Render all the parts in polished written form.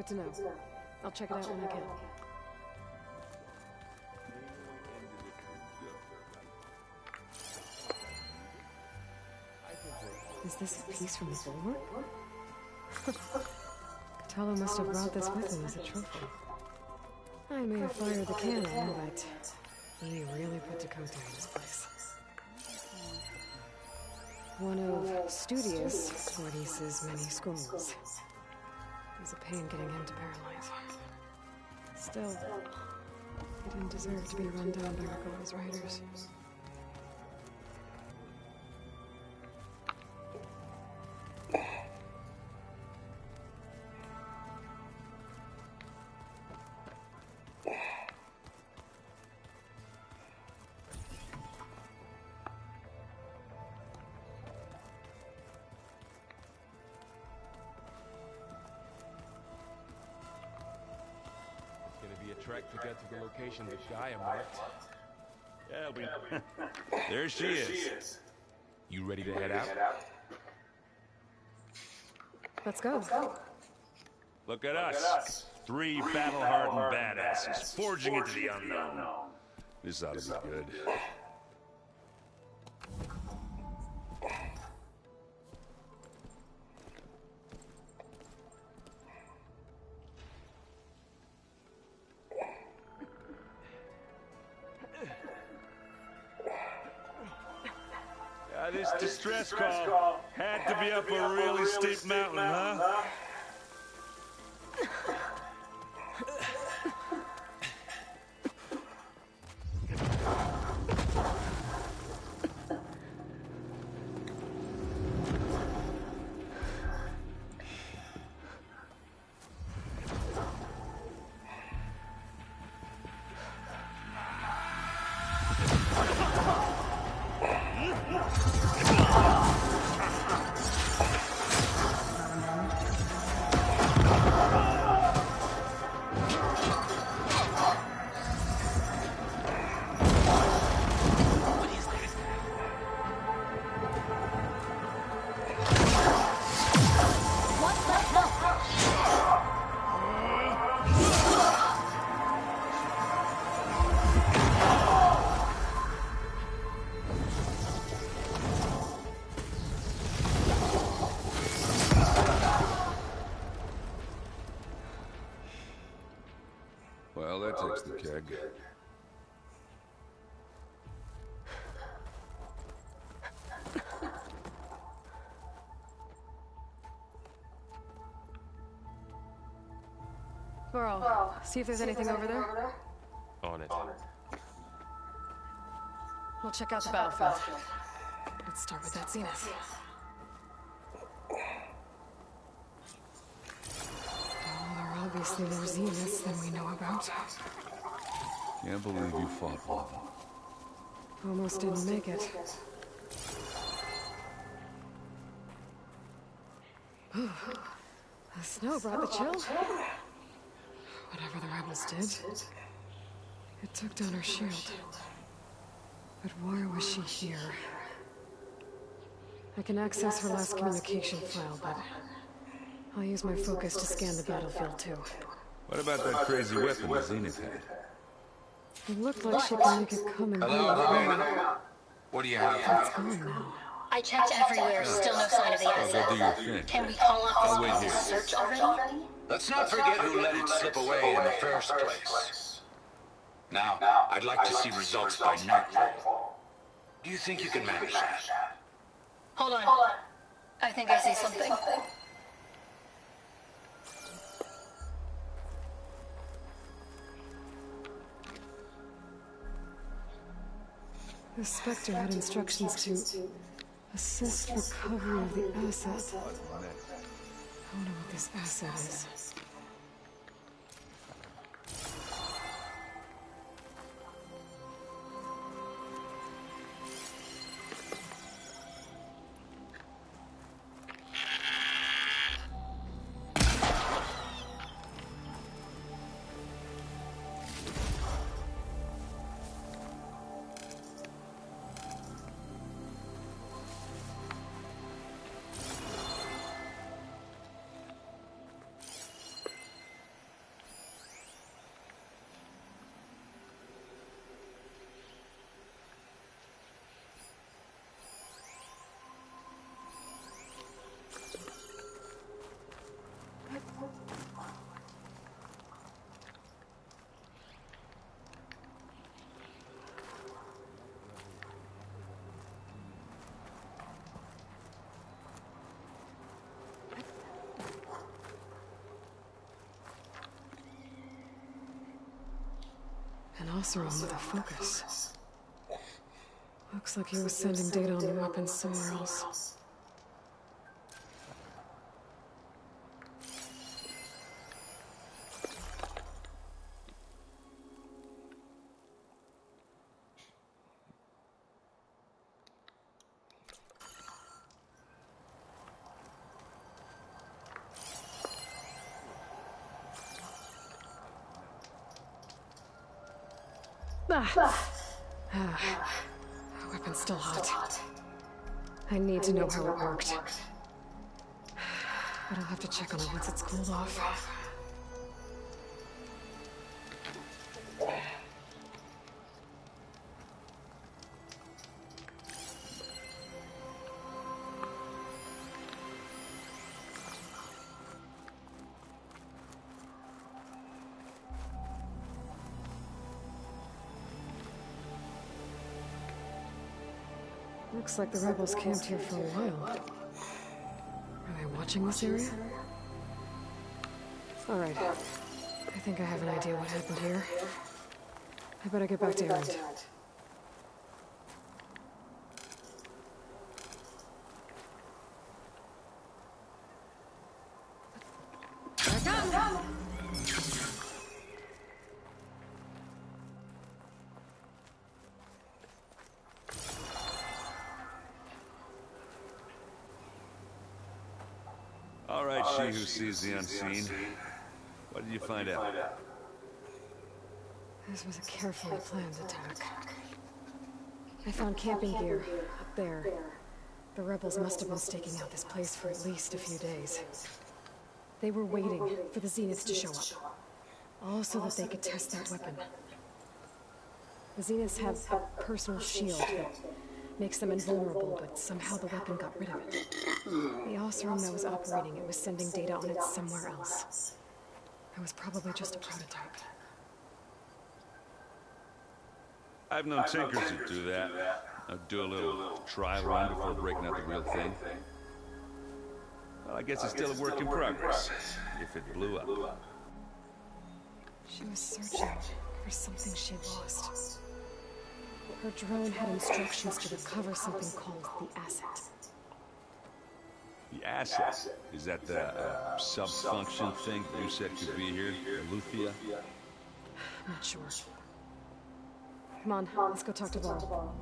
to know. I'll check it out when I can. Is this a piece from the bulwark? Kotallo must have brought this with him as a trophy. I may have fired the cannon, but he really put Dakota in his place. One of Studius Gordius's many scrolls. It was a pain getting him to paralyze. Still, he didn't deserve to be run down by Regalla's riders. Trek to get to the location that Gaia marked. Yeah, there she is. You ready to head out? Let's go. Look at us. 3 battle-hardened badasses forging into the unknown. This ought to be good. This distress call had to be up a really steep mountain, huh? Well, that takes the keg. Varl, see if there's anything over there. On it. We'll check out the battlefield. Let's start with that Zenith. Obviously more Zeniths than we know about. Can't believe you fought one. Almost didn't make it. The snow brought the chill. Whatever the rebels did, it took down her shield. But why was she here? I can access her last communication file, but I'll use my focus to scan the battlefield too. What about that crazy weapon the Zenith had? It looked like she could make it come and Hello, go. Helena. What do you have for It's gone now. I checked everywhere, still no sign of the Go do asset. your thing. Can we call off I'll wait this here. search already? Let's not forget who let it slip away in the first place. Now, I'd like to see results by nightfall. Do you think you can manage that? Hold on. I think I see something. The Spectre had instructions to assist recovery of the asset. I wonder what this asset is. An Oseram with a focus. Looks like he was sending data on the weapons somewhere else. Weapon's still hot. I need to know how it worked. But I'll have to check on it once it's cooled off. Looks like the rebels camped here for a while. Are they watching this area? Alright. I think I have an idea what happened here. I better get back to Erend. All right, she who sees the unseen. What did you find out? This was a carefully planned attack. I found camping gear up there. The rebels must have been staking out this place for at least a few days. They were waiting for the Zeniths to show up. All so that they could test that weapon. The Zeniths have a personal shield that makes them invulnerable, but somehow the weapon got rid of it. The Oseram that was operating it was sending data on it somewhere else. It was probably just a prototype. I've known tinkers that do that. I'd do a little trial run before breaking out the real thing. Well, I guess it's still a work in progress, if it blew up. She was searching for something she lost. Her drone had instructions to recover something called the Asset. The Asset? Is that the sub-function thing you said could be here? Eleuthia? I'm not sure. Come on, let's go talk to Varl.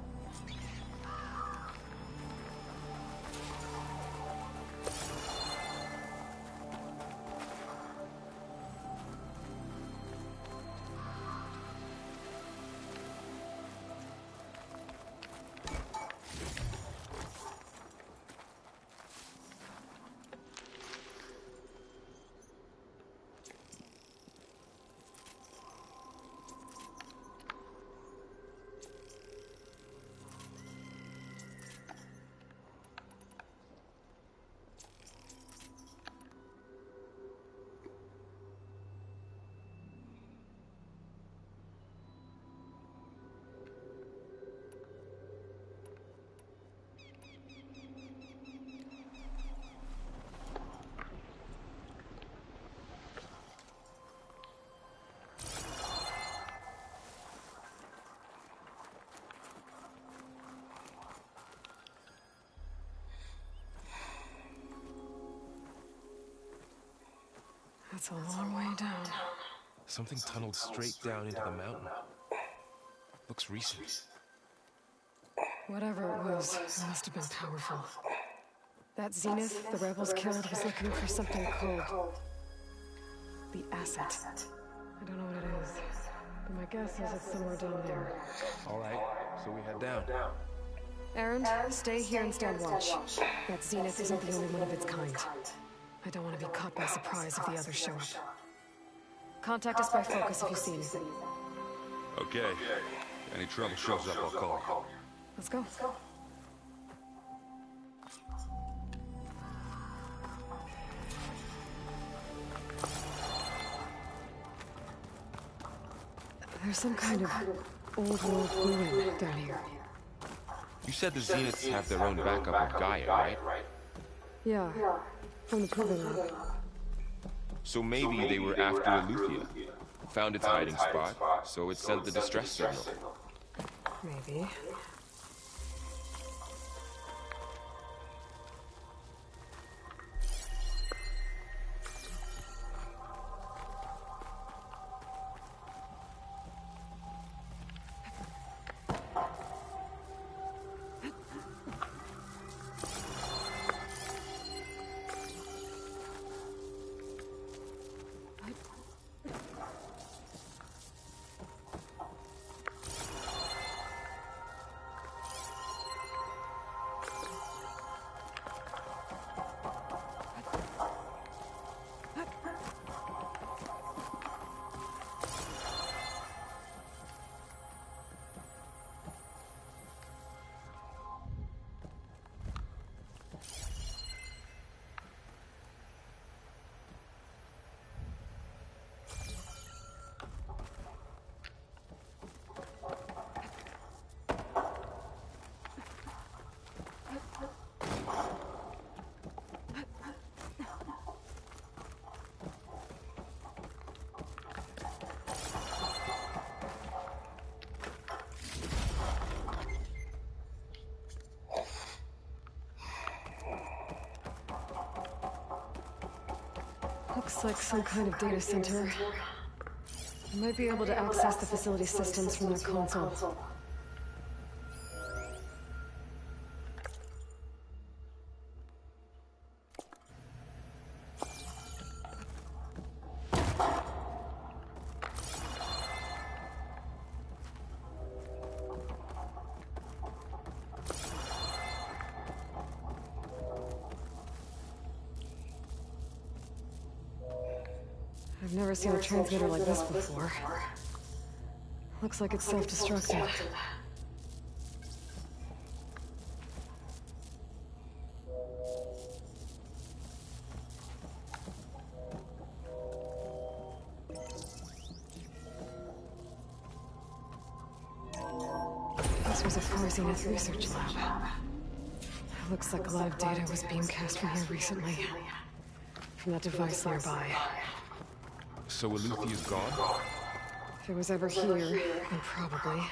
That's a long way down. Something tunneled straight down into the mountain. Looks recent. Whatever it was, it must have been powerful. That Zenith the rebels killed was looking for something called the Asset. I don't know what it is, but my guess is it's somewhere down there. All right, so we head down. Erend, stay here and stand watch. That Zenith isn't the only one of its kind. I don't want to be caught by surprise if the others show up. Contact us by focus if you see anything. Okay. If any trouble shows up, I'll call you. Let's go. There's some kind of old world ruin down here. You said the Zeniths have their own backup of Gaia, right? Yeah, from the Proving Lab. So maybe they were after Eleuthia. Found its hiding spot, so it sent the distress signal. Maybe. Looks like some kind of data center. I might be able to access the facility systems from their console. I've never seen a transmitter like this before. Looks like it's self-destructed. This was a Far Zenith research lab. It looks like live data was beamcast from here recently. From that device nearby. So Aleuthia's gone? If it was ever here, then probably.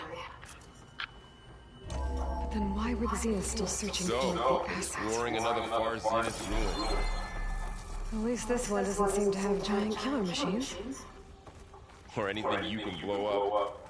But then why were the Zeniths still searching for the assets? Exploring another Far Zenith ruin. At least this one doesn't seem to have giant killer machines. Or anything you can blow up.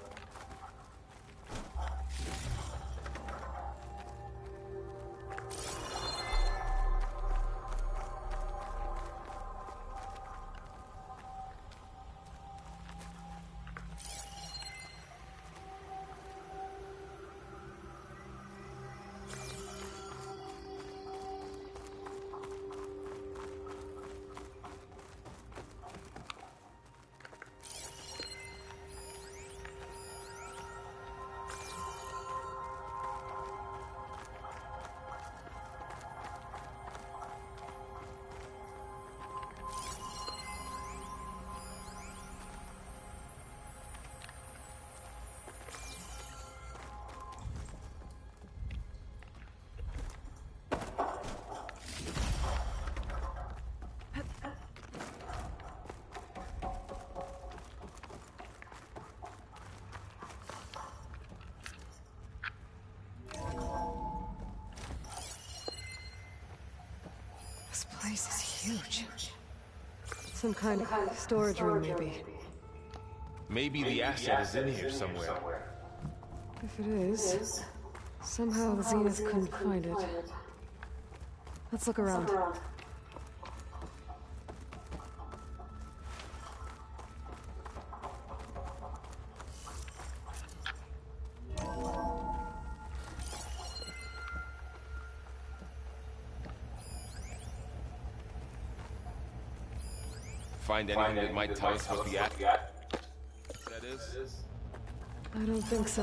This place is huge. Some kind of storage room, maybe. Maybe the asset is in here somewhere. If it is, somehow the Zenith couldn't find it. Let's look around. Find anything that might tell us what the asset is? I don't think so.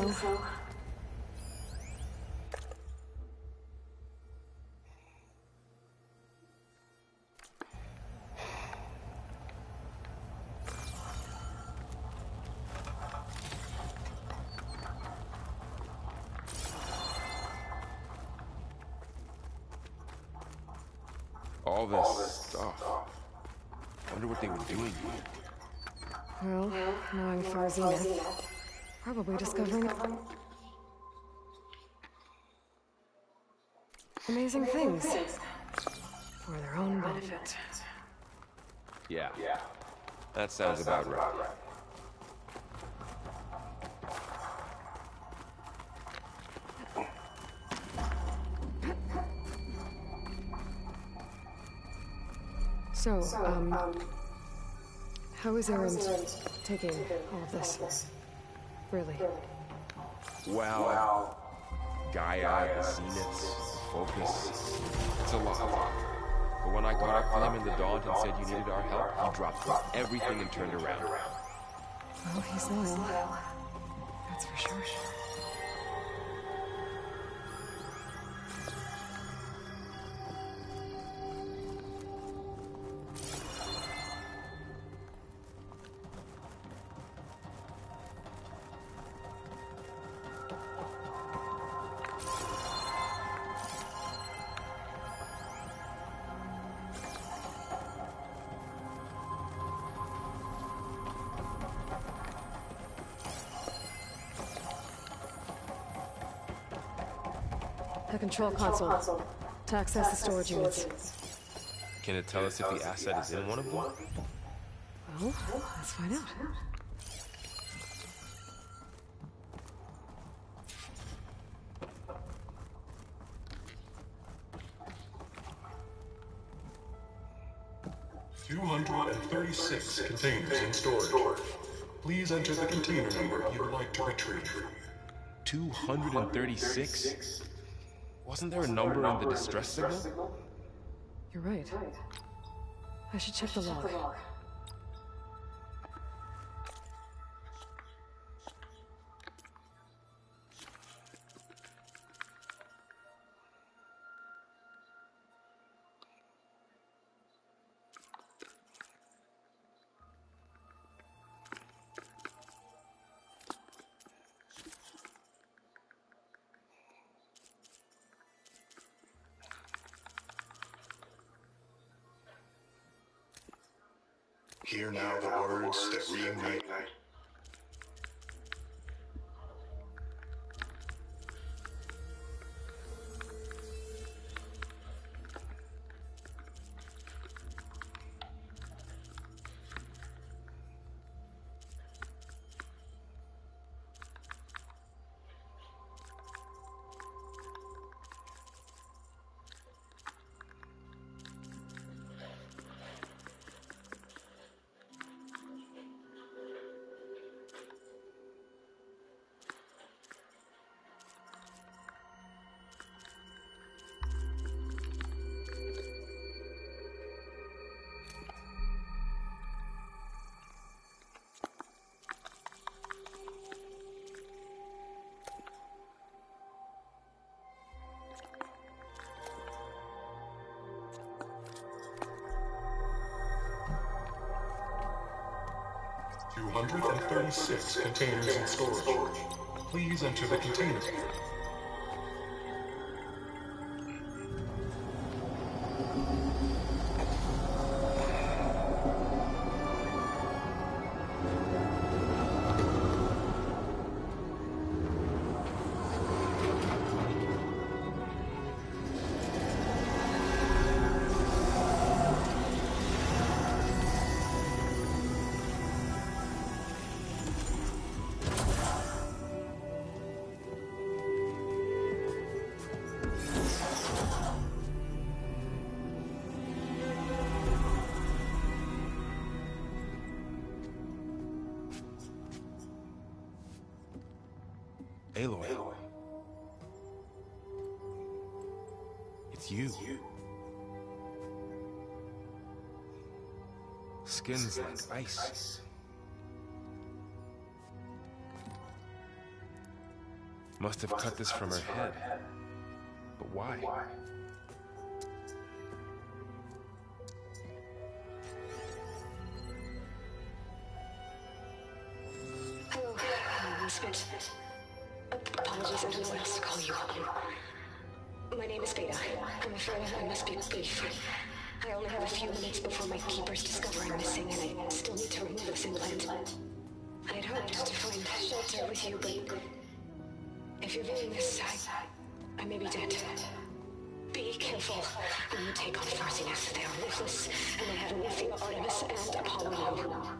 All this stuff. Wonder what they were doing here. Well, knowing Far Zenith, probably discovering amazing things for their own benefit. Yeah. That sounds about right. So, how is Erend taking all of this? Really? Well, Gaia, the Zeniths, Focus, it's a lot. But when I caught up to him in the Daunt and said you needed our help, he dropped everything and turned around. Well, he's loyal. That's for sure. 'The control console. To access the storage units. Can it tell us if the asset is in one of them? Well, let's find out. $236 containers in storage. Please enter the container number you would like to retrieve. 236? Wasn't there a number in the distress signal? You're right. I should check the log. Hear now the words that reunite. $236 containers in storage. Please enter the container. Aloy. It's you. Skin's like ice. Must have cut this from her head. But why? Hello, Spit. Apologies, I don't know what else to call you. My name is Beta. I'm afraid I must be brief. I only have a few minutes before my keepers discover I'm missing, and I still need to remove this implant. I had hoped to find shelter with you, but if you're viewing this, I may be dead. Be careful when you take on Farsiness. They are ruthless, and they have Alethea, Artemis, and Apollo now.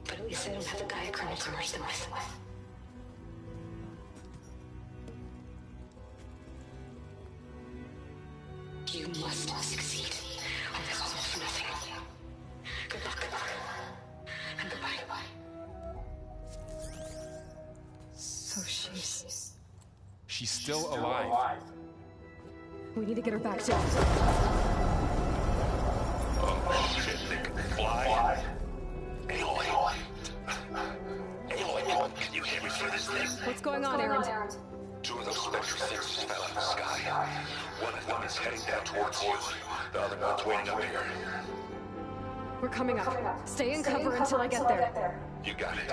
But at least they don't have the Gaia kernel to merge them with. You must succeed, or this was all for nothing. Good luck. And goodbye. So She's still alive. we need to get her back down. Oh shit, they can fly. Aloy. Aloy, can you hear me through this thing? What's going on, Aaron? Two of those spectral things fell in the sky. One of them is heading down towards you. The other one's waiting up here. We're coming up. Stay in cover until I get there. You got it.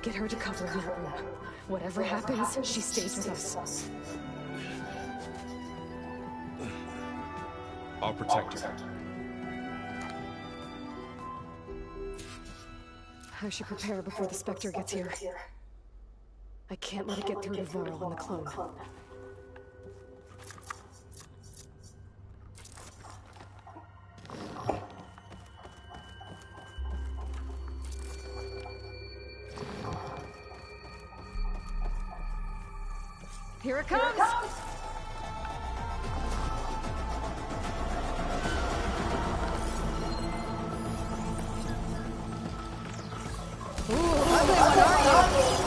Get her to cover, Martin. Whatever happens, she stays with us. I'll protect her. I should prepare before the Spectre gets here. I can't let it get through to Varl and the clone. Here it comes! Ooh, ugly one, are you?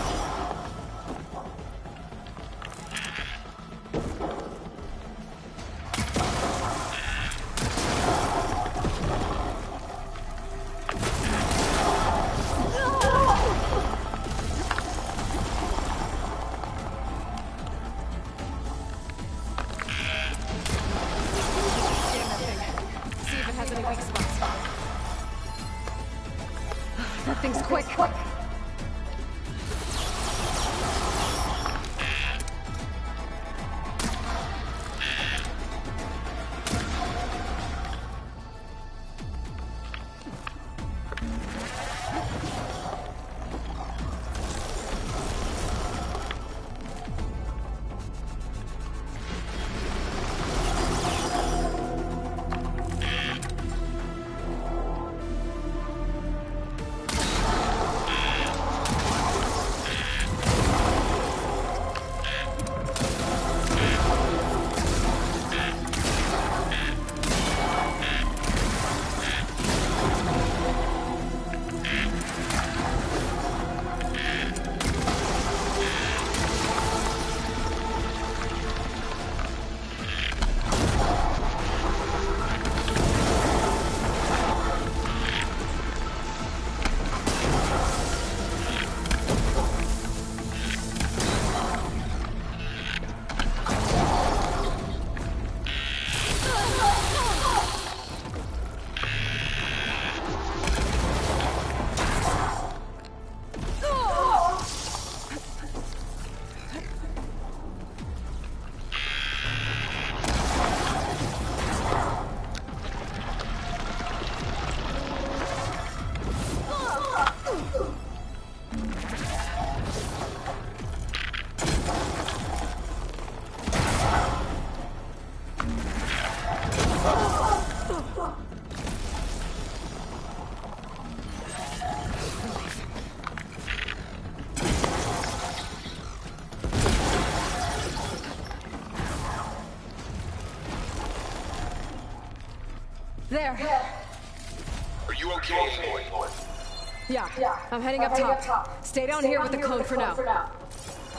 That thing's quick. There. Are you okay, Aloy? Yeah, I'm heading up top. Stay down here with the code for now.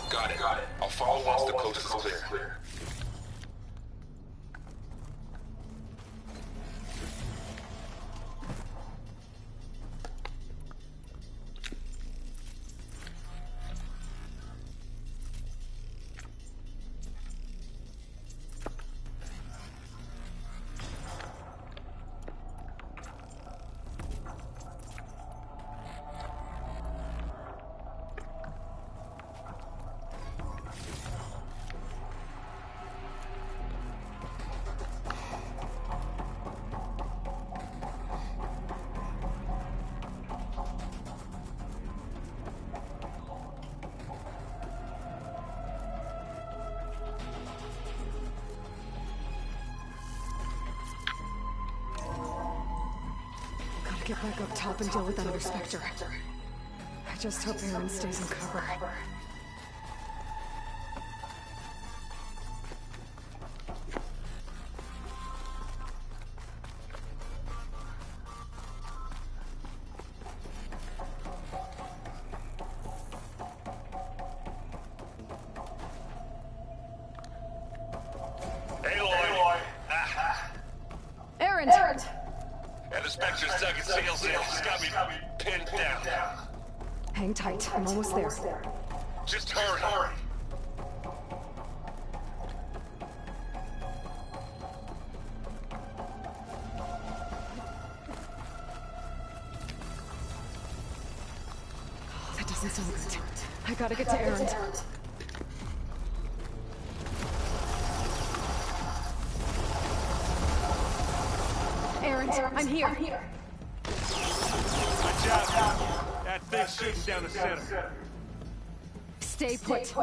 Got it. I'll follow once the coast is clear. get back up top and deal with that other Spectre. I just hope Aaron stays in cover. Hang tight, I'm almost there. Just hurry. That doesn't sound good. I gotta get to Aaron. Aaron, I'm here. Watch out! That thing's shooting down the center. Stay put.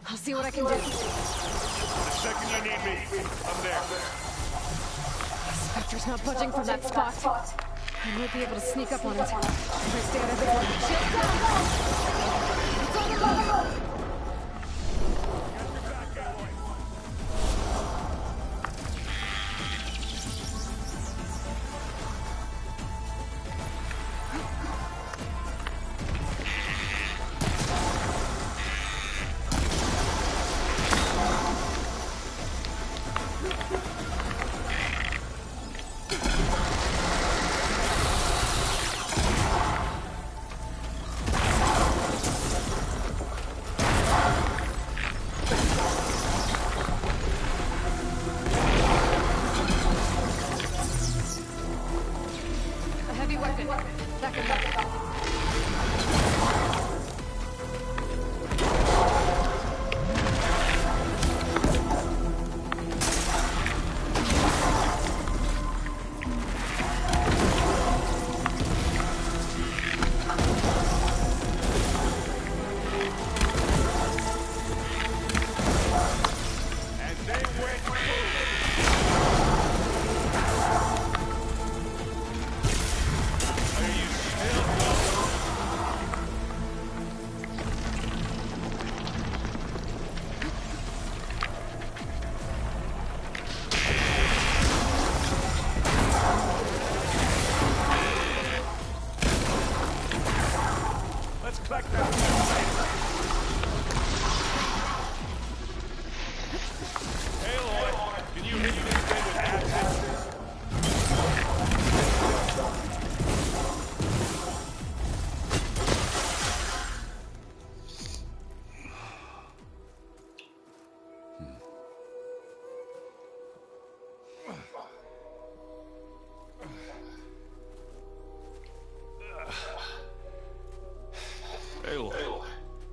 I'll see what I can do. The second you need me, I'm there. Spectre's not budging from that spot. I might be able to sneak up on it. If I stay out of the way. Shield down! It's on the move!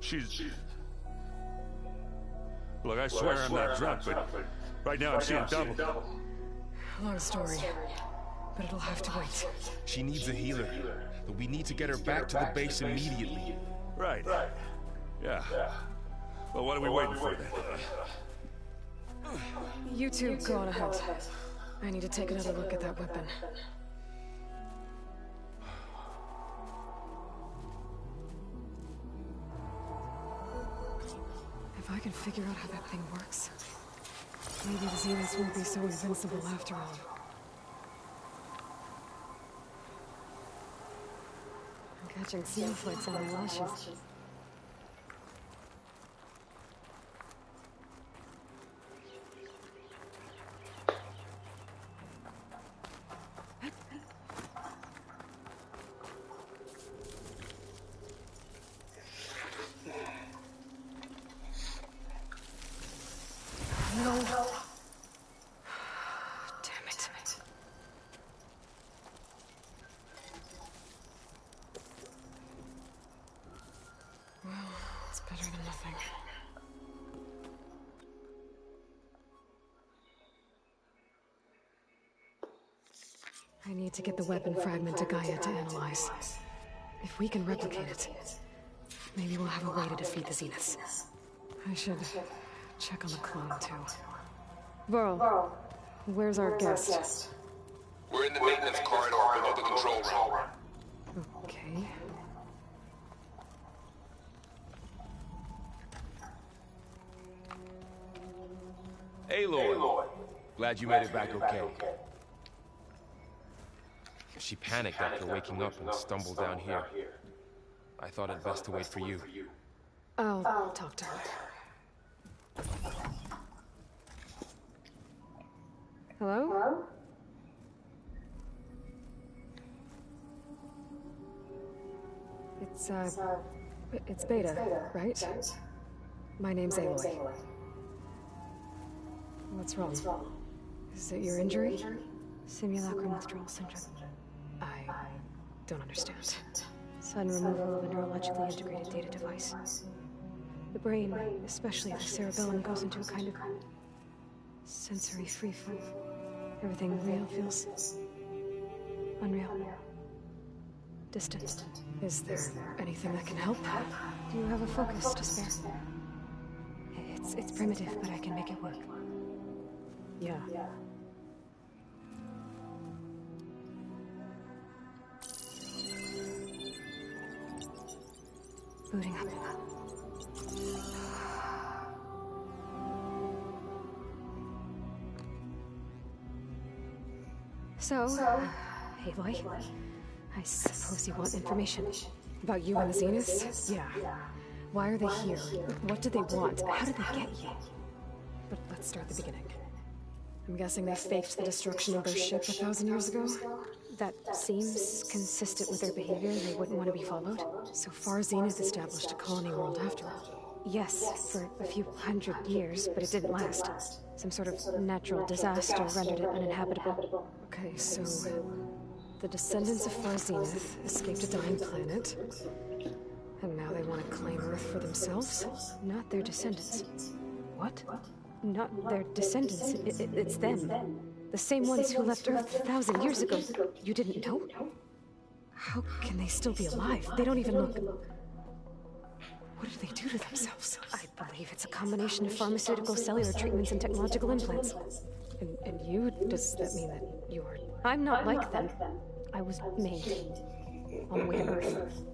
She's... Look, I swear I'm not drunk, but right now I'm seeing double. Long story, but it'll have to wait. She needs a healer, but we need to get her back to the base immediately. Right. Yeah. Well, what are we waiting for then? You two go on ahead. I need to take another look at that weapon. If I can figure out how that thing works, maybe the Zeniths won't be so invincible after all. I'm catching snowflakes on my lashes. I need to get the weapon fragment to Gaia to analyze. If we can replicate it, maybe we'll have a way to defeat the Zeniths. I should check on the clone, too. Varl, where's our guest? We're in the maintenance corridor below the control room. Aloy. Glad you made it back okay. She panicked after waking up and stumbled down here. I thought it best to wait for you. I'll talk to her. Hello? It's Beta, right? My name's Aloy. What's wrong? Is it your injury? Simulacrum withdrawal syndrome. I don't understand. Sudden removal of a neurologically integrated data device. The brain, especially the cerebellum, goes into a kind of sensory freefall. Everything real feels unreal. Distant. Is there anything that can help? Do you have a focus to spare? It's primitive, but I can make it work. Yeah. Booting up. So, Aloy, I suppose you want information about you and the Zeniths? Yeah. Why are they here? What do they want? How did they get you? But let's start at the beginning. I'm guessing they faked the destruction of their ship 1,000 years ago? That seems consistent with their behavior. They wouldn't want to be followed. So far, Zenith established a colony world after all. Yes, for a few hundred years, but it didn't last. Some sort of natural disaster rendered it uninhabitable. Okay, so the descendants of Far Zenith escaped a dying planet, and now they want to claim Earth for themselves? Not their descendants. What? Not their descendants. It's them. The same ones who left Earth 1,000 years ago. You didn't know? How can they still be alive? They don't even look... What did they do to themselves? I believe it's a combination of pharmaceutical, cellular treatments, and technological implants. And you? Does that mean that you are... I'm not like them. I was made on the way to Earth.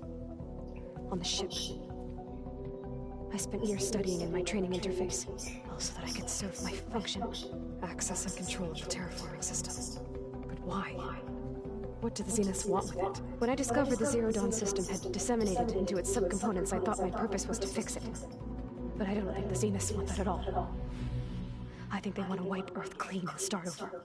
On the ship. I spent years studying in my training interface, so that I could serve my function. Access and control of the terraforming system. But why? What do the Zeniths want with it? When I discovered the Zero Dawn system had disseminated into its subcomponents, I thought my purpose was to fix it. But I don't think the Zeniths want that at all. I think they want to wipe Earth clean and start over.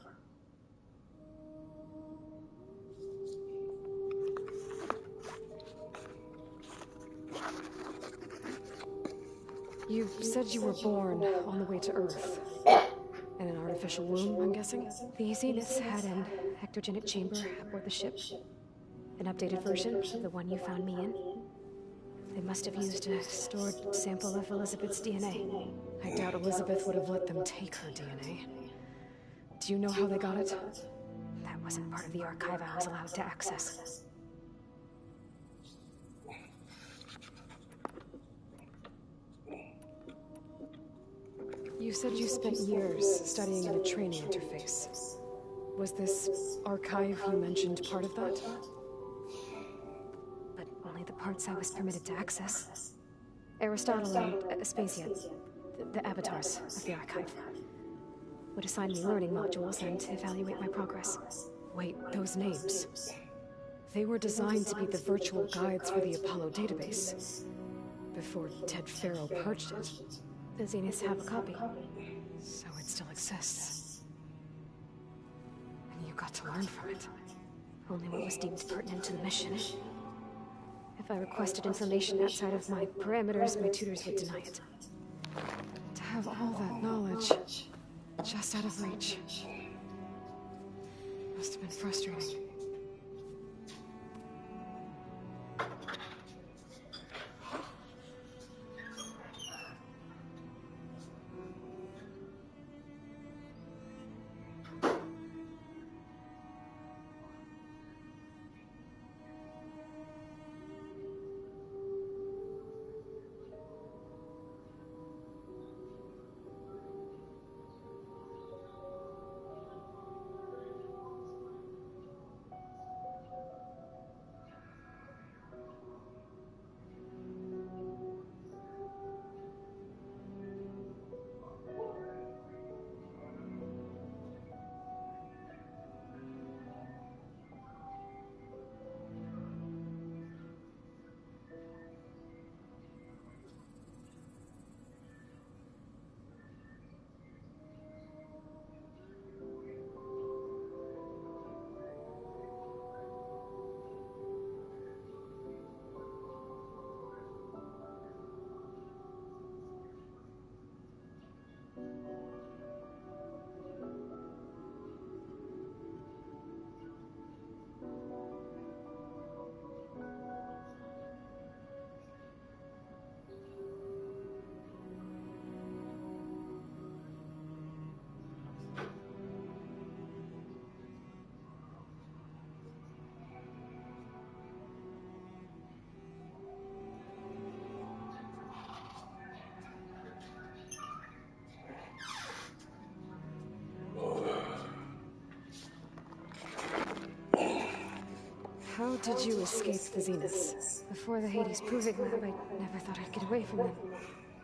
You said you were born on the way to Earth. In an artificial womb, I'm guessing? The Zeniths had an ectogenic chamber aboard the ship. An updated version of the one you found me in. They must have used a stored sample of Elizabeth's DNA. I doubt Elizabeth would have let them take her DNA. Do you know how they got it? That wasn't part of the archive I was allowed to access. You said you spent years studying in a training interface. Was this archive you mentioned part of that? But only the parts I was permitted to access. Aristotle and Aspasia, the avatars of the archive, would assign me learning modules and evaluate my progress. Wait, those names. They were designed to be the virtual guides for the Apollo database. Before Ted Farrow purged it. The Zeniths have a copy, so it still exists. And you got to learn from it. Only what was deemed pertinent to the mission. If I requested information outside of my parameters, my tutors would deny it. To have all that knowledge, just out of reach, must have been frustrating. How did you escape the Zeniths? Before the Hades Proving Lab, I never thought I'd get away from them.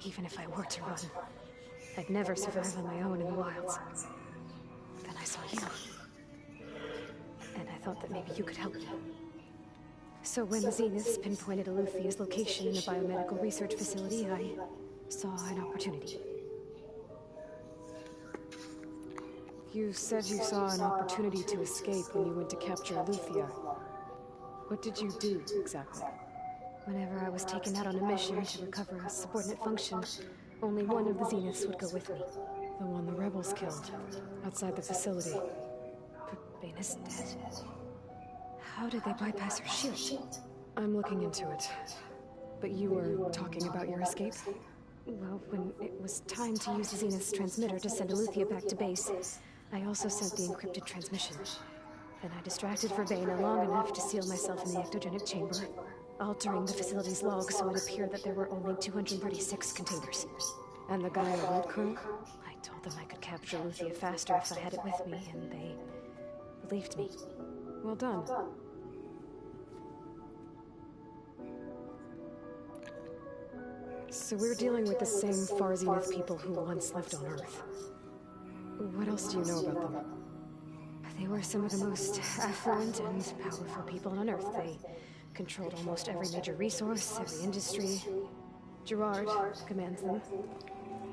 Even if I were to run, I'd never survive on my own in the wilds. Then I saw you. And I thought that maybe you could help me. So when the Zeniths pinpointed Aluthia's location in a biomedical research facility, I saw an opportunity. You said you saw an opportunity to escape when you went to capture Aluthia. What did you do, exactly? Whenever I was taken out on a mission to recover a subordinate function, only one of the Zeniths would go with me. The one the rebels killed, outside the facility. But Baina's dead. How did they bypass her shield? I'm looking into it. But you were talking about your escape? Well, when it was time to use the Zenith's transmitter to send Aluthia back to base, I also sent the encrypted transmission. Then I distracted Verbaina long enough to seal myself in the ectogenic chamber, altering the facility's log so it appeared that there were only 236 containers. And the guy at Red Crew? I told them I could capture Aluthia faster if I had it with me, and they believed me. Well done. So we're dealing with the same Far Zenith people who once lived on Earth. What else do you know about them? They were some of the most affluent and powerful people on Earth. They controlled almost every major resource, every industry. Gerard commands them.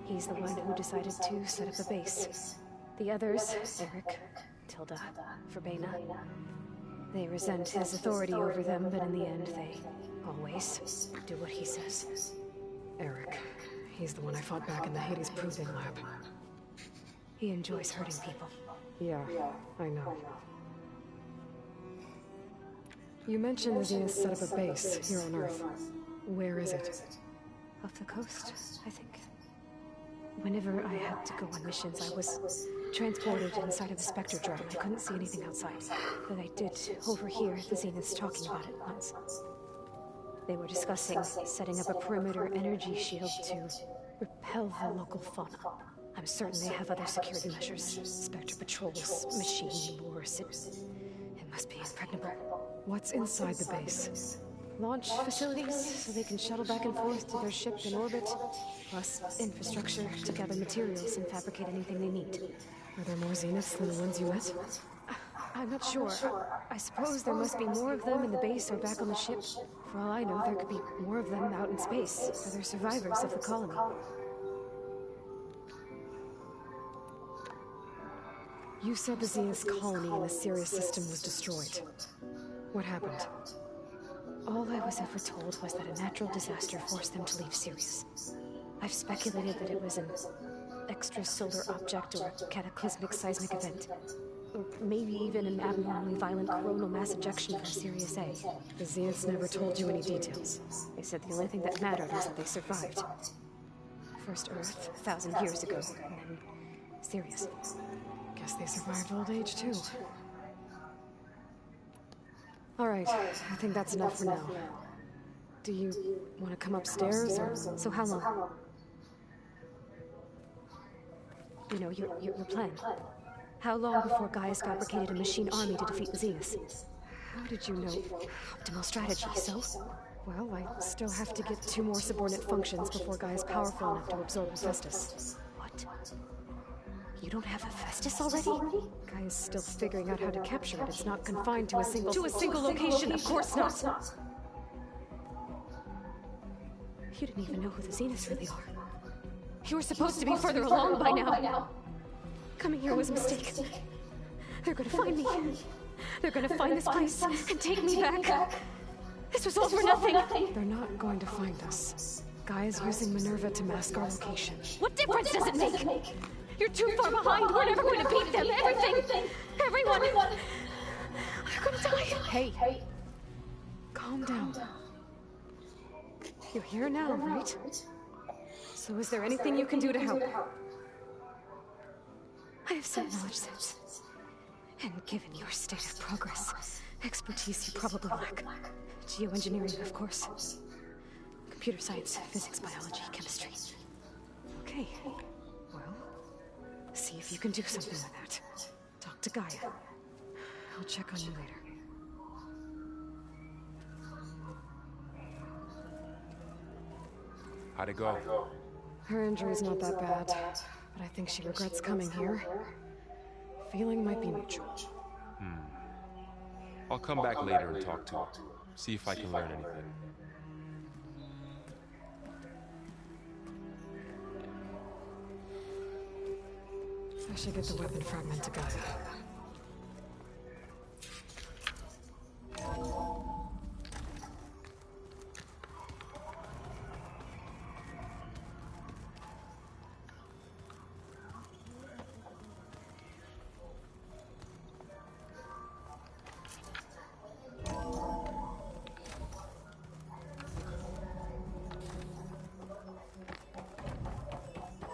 He's the one who decided to set up a base. The others, Eric, Tilda, Verbaina, they resent his authority over them, but in the end, they always do what he says. Eric. He's the one I fought back in the Hades Proving Lab. He enjoys hurting people. Yeah, I know. You mentioned the Zenith set up a base here on Earth. Where is it? Off the coast, I think. Whenever I had to go on missions, I was transported inside of a Spectre drone. I couldn't see anything outside. But I did overhear the Zeniths talking about it once. They were discussing setting up a perimeter energy shield to repel the local fauna. I'm certain they have other security measures. Spectre patrols, machine wars. It must be impregnable. What's inside the base? Launch facilities, so they can shuttle back and forth to their ship in orbit. Plus infrastructure to gather materials and fabricate anything they need. Are there more Zeniths than the ones you met? I'm not sure. I suppose there must be more of them in the base or back on the ship. For all I know, there could be more of them out in space. Other survivors of the colony. You said the Zenith's colony in the Sirius system was destroyed. What happened? All I was ever told was that a natural disaster forced them to leave Sirius. I've speculated that it was an extrasolar object or a cataclysmic seismic event. Or maybe even an abnormally violent coronal mass ejection from Sirius A. The Zeniths never told you any details. They said the only thing that mattered was that they survived. First Earth, 1,000 years ago, and then Sirius. Guess they survived old age, too. Alright, I think that's enough for now. Do you want to come upstairs, or...? So how long? You know, your plan. How long before Gaius fabricated a machine army to defeat the Zeniths? How did you know? Optimal strategy, so? Well, I still have to get 2 more subordinate functions before Gaia's powerful enough to absorb Hephaestus. What? You don't have Hephaestus already? Gaia's still figuring out how to capture it. It's not confined to a single... To a single location, of course not! You didn't even know who the Zeniths really are. You were supposed to be further along by now. Coming here was a mistake. They're gonna find me. They're gonna find this place and take me back. This was all for nothing. They're not going to find us. Gaia's using Minerva to mask our location. What difference does it make? You're too far behind. We're never going to beat them. Everything. Everyone. They're gonna die. Hey. Calm down. You're here now, right? So is there anything you can do to help? I have some knowledge since. And given your state of progress, expertise you probably lack. Geoengineering, of course. Computer science, physics, biology, chemistry. Okay. Well, see if you can do something with that. Talk to Gaia. I'll check on you later. How'd it go? Her injury's not that bad, but I think she regrets coming here. Feeling might be mutual. I'll come back later and talk to her. See if I can learn anything. I should get the weapon fragment to Gaia.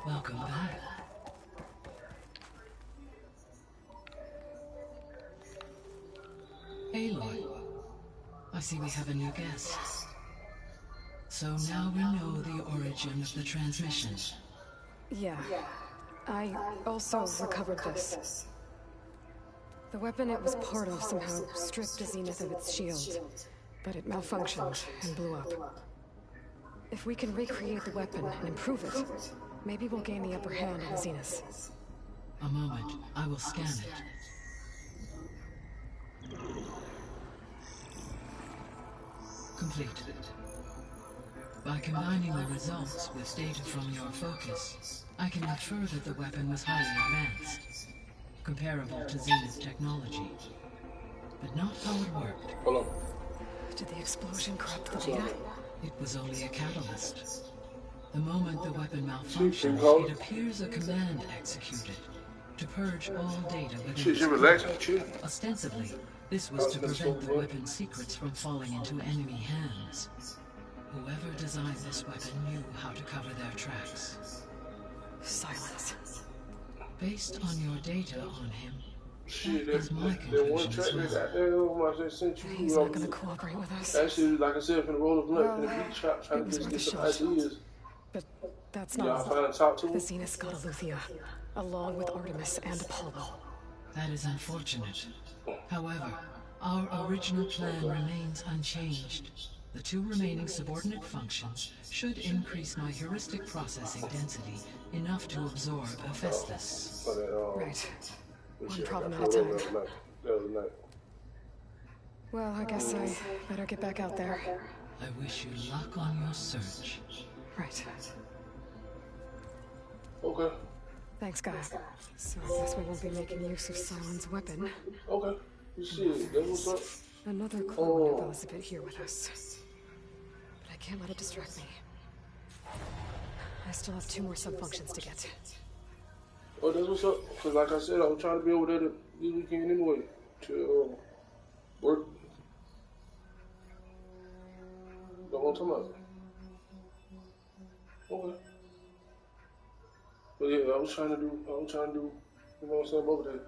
Welcome back. Aloy, I see we have a new guest. So now we know the origin of the transmission. Yeah. I also recovered this. The weapon it was part of somehow stripped the Zenith of its shield, but it malfunctioned and blew up. If we can recreate the weapon and improve it, maybe we'll gain the upper hand on the Zenith. A moment, I will scan it. Completed. By combining the results with data from your focus, I can infer that the weapon was highly advanced, comparable to Zenith technology, but not how it worked. Hold on. Did the explosion corrupt the data? It was only a catalyst. The moment the weapon malfunctioned, it appears a command executed to purge all data within its core. Ostensibly, this was to prevent the weapon's secrets from falling into enemy hands. Whoever designed this weapon knew how to cover their tracks. Silence. Based on your data on him, Shit, that is my that one conclusion track as that well. goddamn I just sent you. He's not gonna cooperate with us. That shit, like I said, finna roll the blunt, Well, finna beat chop, trying it to was just worth get a some shot. ideas. But that's Y'all not finna talk to the him? Zenith got Aletheia, along with Artemis and Apollo. That is unfortunate. However, our original plan remains unchanged. The two remaining subordinate functions should increase my heuristic processing density enough to absorb Hephaestus. Right. One problem at a time. The other night. Well, I guess I better get back out there. I wish you luck on your search. Right. Okay. Thanks, guys. So I guess we won't be making use of Silent's weapon. Okay. Shit, that was up. Another clue when Velocipede here with us. But I can't let it distract me. I still have 2 more sub-functions to get. Oh, that's what's up. Because like I said, I was trying to be over there this weekend anyway. To work. Know what I'm talking about? Okay. But yeah, I was trying to do, you know what I'm saying, over there.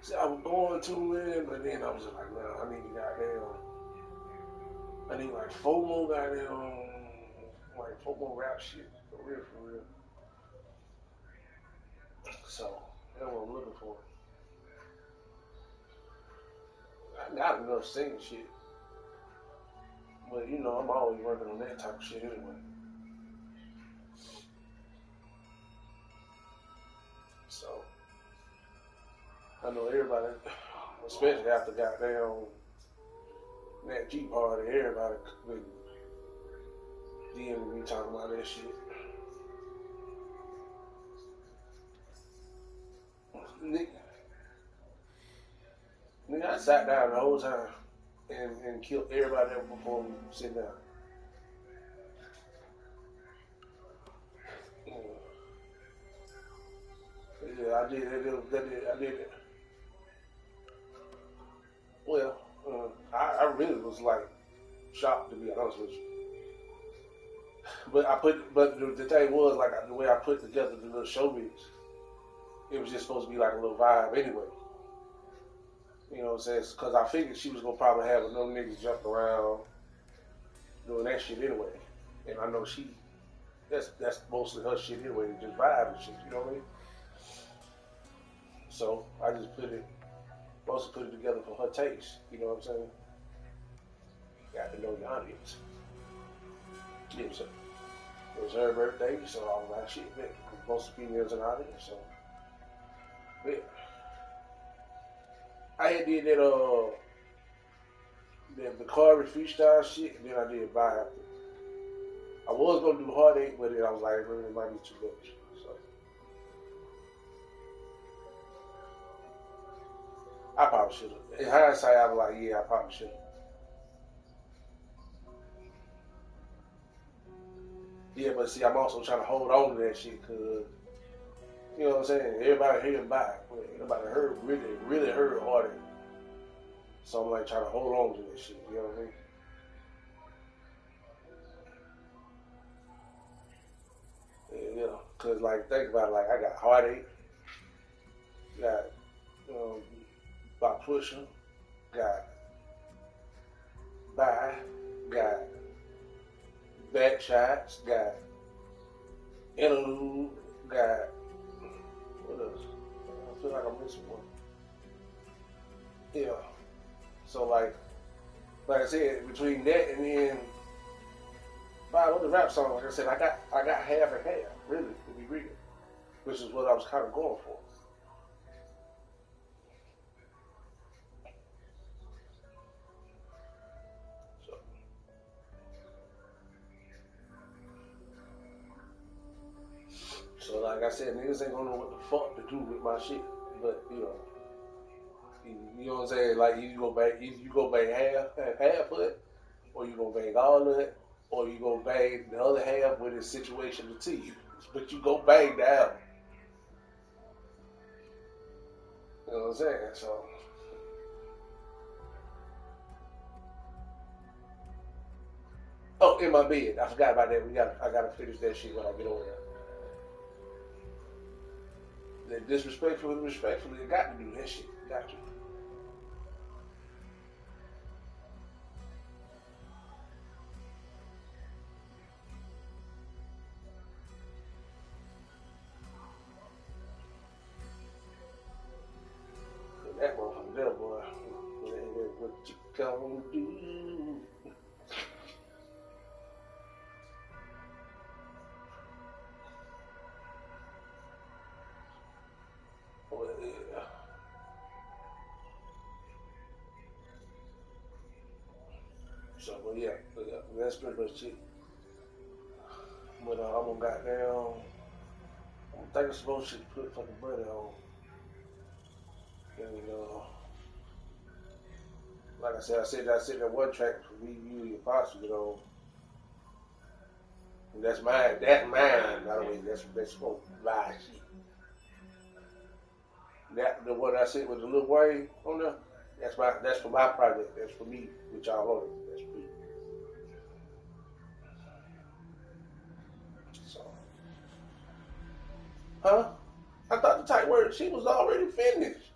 See, I was going to, man, but then I was just like, nah, I need like 4 more like 4 more rap shit, for real. So, that's what I'm looking for. I got enough singing shit. But, you know, I'm always working on that type of shit anyway. So, I know everybody, especially after goddamn that G party, everybody been DMing me talking about that shit. Nigga, I sat down the whole time and killed everybody else before we sit down. Yeah, I did it. Well, I really was like shocked, to be honest with you. But the thing was, like, the way I put together the little showbiz, it was just supposed to be like a little vibe anyway. You know what I'm saying? Because I figured she was gonna probably have another niggas jumping around doing that shit anyway. And I know that's mostly her shit anyway, to just vibe and shit, you know what I mean? So I just mostly put it together for her taste, you know what I'm saying? You got to know your audience. Yeah, so it was her birthday, so I was like, shit, man, most females in the audience, so yeah. I had did that the Bakari freestyle shit, and then I did Bye after. I was gonna do Heartache, but then I was like, it might be too much. So I probably should have. In hindsight, I was like, yeah, I probably should have. Yeah, but see, I'm also trying to hold on to that shit because, you know what I'm saying? Everybody heard Bye, but everybody really heard Heartache. So I'm like trying to hold on to that shit, you know what I mean? Yeah, cause like think about it, like I got Heartache, got by Pusha, got Bye, got Back Shots, got Interlude, got what else? I feel like I'm missing one. Yeah. So like I said, between that and then Bye with the rap song, like I said, I got half and half, really, to be real, which is what I was kind of going for. So like I said, niggas ain't gonna know what the fuck to do with my shit, but you know what I'm saying? Like either you go bang half of it, or you gonna bang all of it, or you gonna bang the other half with his situation to T. But you go bang the album. You know what I'm saying? So oh, in my bed. I forgot about that. I gotta finish that shit when I get over there. Disrespectfully, I got to do that shit. Got to. That motherfucker there, boy. What you gonna do? Well, yeah. So, well, yeah, that's pretty much it. But I'm gonna goddamn. I'm thinking supposed to put fucking money on. And like I said that one track for me, you, and your pops to get on. And that's mine. That's mine. By the way, that's for live shit. That the one I said with the Lil Wayne on there. That's for my project. That's for me, with y'all on it. That's for me. So, huh? I thought the tight word she was already finished.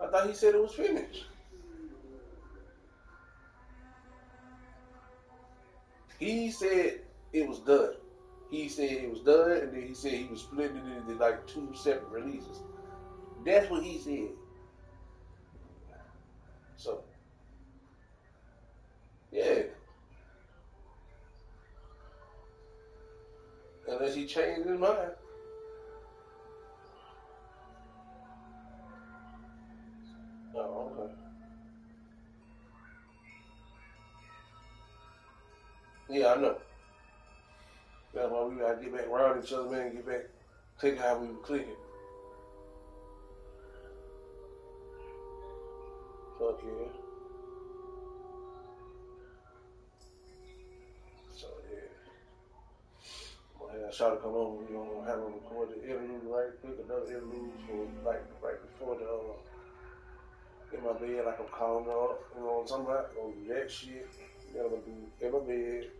I thought he said it was finished. He said it was done. He said it was done, and then he said he was splitting it into like 2 separate releases. That's what he said. So, yeah. Unless he changed his mind. Oh, okay. Yeah, I know. That's why we gotta get back around each other, man, and get back, click how we were clicking. Fuck yeah. So yeah. I'm gonna have Shawty come over, we're gonna have him record the interlude right quick, another interlude for like right before the in my bed, like I'm calling her up, you know what I'm talking about? Gonna do that shit. Then I'm gonna do in my bed.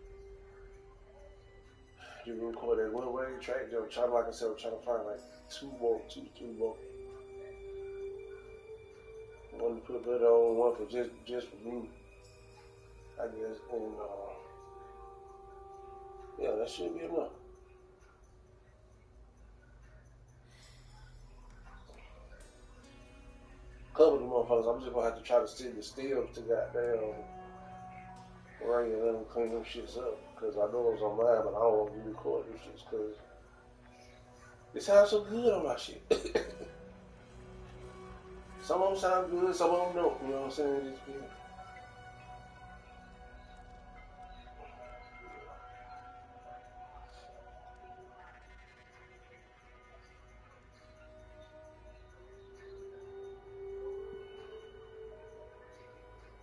You record that Lil Wayne track, yo, like I said, I'm trying to find like 2 more. One to put that on, one for just for me, I guess. And yeah, that should be enough. Cover the motherfuckers. I'm just gonna have to try to sit still to goddamn rain and let them clean them shits up. Cause I know it's on mine, but I don't want to record them shits cause it sounds so good on my shit. Some of them sound good, some of them don't. You know what I'm saying? Just, yeah.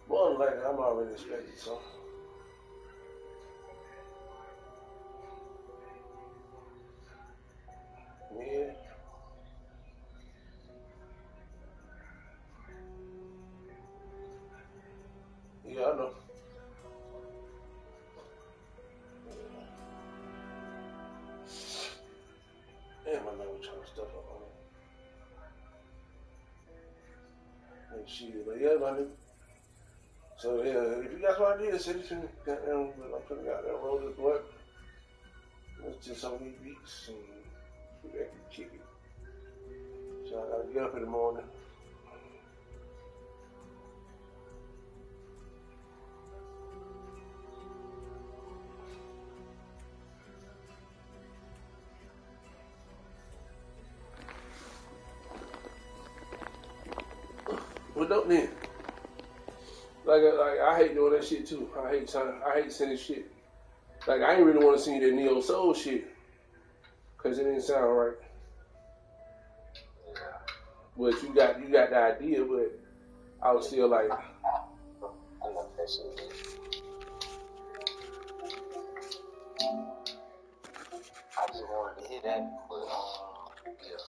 More than likely, I'm already expecting something. Yeah. Yeah, I know. Damn, I know what kind of stuff up on it. And shit, but yeah, man. So yeah, if you guys want to do this, send it to me. Goddamn, I'm putting out that roll this blunt. It's just some of these beats and we can kick it. So I gotta get up in the morning. Well, don't then. Like I hate doing that shit too. I hate sending shit. Like I ain't really want to send you that Neo Soul shit, cause it didn't sound right. But you got the idea, but I was still like. I just wanted to hear that, but yeah.